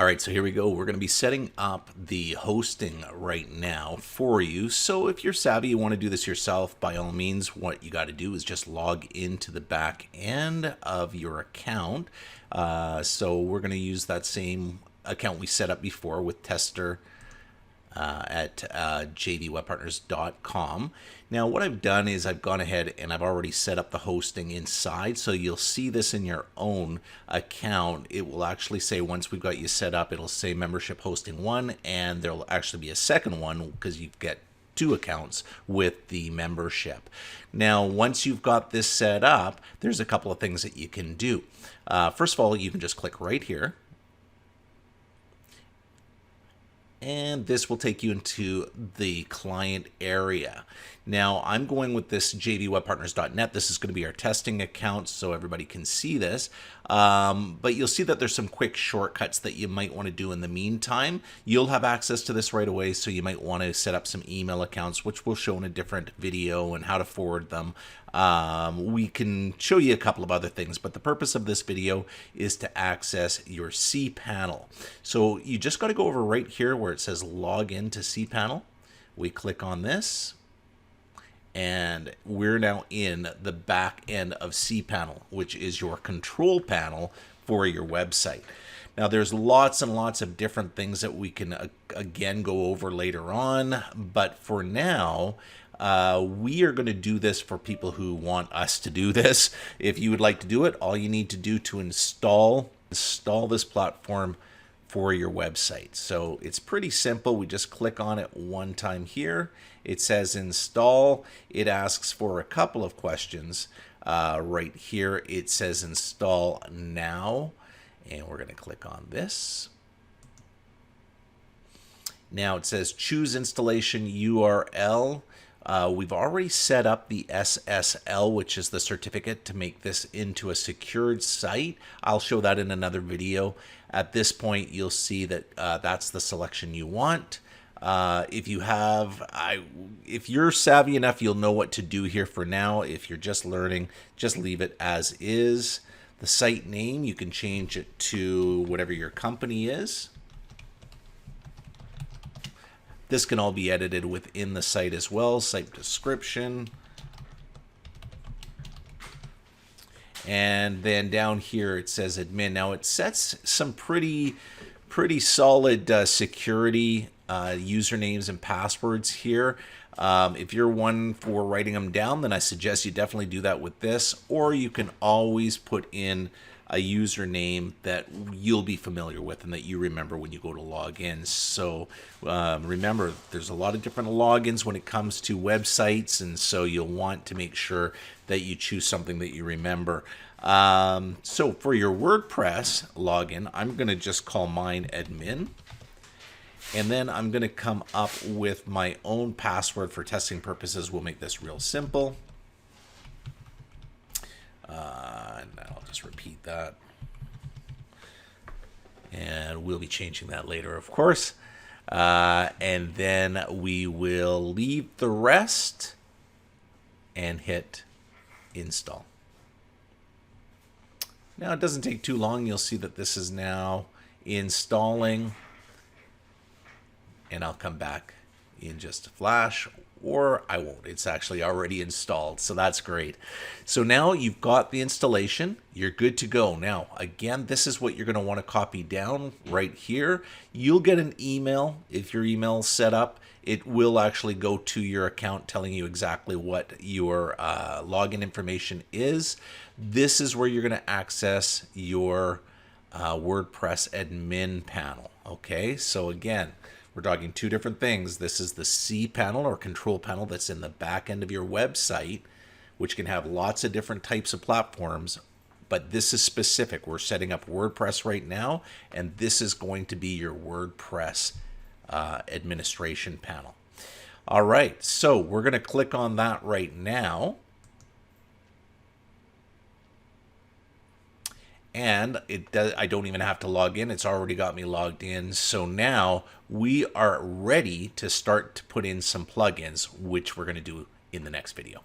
right, so here we go. We're going to be setting up the hosting right now for you. So if you're savvy, you want to do this yourself, by all means, what you got to do is just log into the back end of your account. So we're going to use that same account we set up before with tester at jdwebpartners.com. Now what I've done is I've gone ahead and I've already set up the hosting inside, so you'll see this in your own account. It will actually say, once we've got you set up, it'll say membership hosting 1, and there'll actually be a second one because you get 2 accounts with the membership. Now once you've got this set up, there's a couple of things that you can do. First of all, you can just click right here, and this will take you into the client area. Now I'm going with this jdwebpartners.net. This is going to be our testing account so everybody can see this. But you'll see that there's some quick shortcuts that you might want to do in the meantime. You'll have access to this right away, so you might want to set up some email accounts, which we'll show in a different video, and how to forward them. We can show you a couple of other things, but the purpose of this video is to access your cPanel. So you just got to go over right here where it says log in to cPanel. We click on this, and we're now in the back end of cPanel, which is your control panel for your website. Now there's lots and lots of different things that we can again go over later on, but for now we are going to do this for people who want us to do this. If you would like to do it, all you need to do to install this platform for your website. So it's pretty simple. We just click on it one time here. It says install. It asks for a couple of questions. Right here it says install now, and we're going to click on this. Now it says choose installation URL. We've already set up the SSL, which is the certificate to make this into a secured site. I'll show that in another video. At this point, you'll see that that's the selection you want. If you're savvy enough, you'll know what to do here for now. If you're just learning, just leave it as is. The site name, you can change it to whatever your company is. This can all be edited within the site as well. Site description. And then down here it says admin. Now it sets some pretty solid security usernames and passwords here. If you're one for writing them down, then I suggest you definitely do that with this, or you can always put in a username that you'll be familiar with and that you remember when you go to log in. So remember, there's a lot of different logins when it comes to websites, and so you'll want to make sure that you choose something that you remember. So for your WordPress login, I'm going to just call mine admin. And then I'm going to come up with my own password for testing purposes. We'll make this real simple. And I'll just repeat that. And we'll be changing that later, of course. And then we will leave the rest and hit install. Now it doesn't take too long. You'll see that this is now installing. And I'll come back in just a flash, or I won't. It's actually already installed, so that's great. So now you've got the installation. You're good to go. Now, again, this is what you're going to want to copy down right here. You'll get an email. If your email is set up, it will actually go to your account telling you exactly what your login information is. This is where you're going to access your WordPress admin panel. Okay, so again, we're talking 2 different things. This is the cPanel or control panel that's in the back end of your website, which can have lots of different types of platforms, but this is specific. We're setting up WordPress right now, and this is going to be your WordPress administration panel. All right, so we're going to click on that right now. And I don't even have to log in. It's already got me logged in. So now we are ready to start to put in some plugins, which we're going to do in the next video.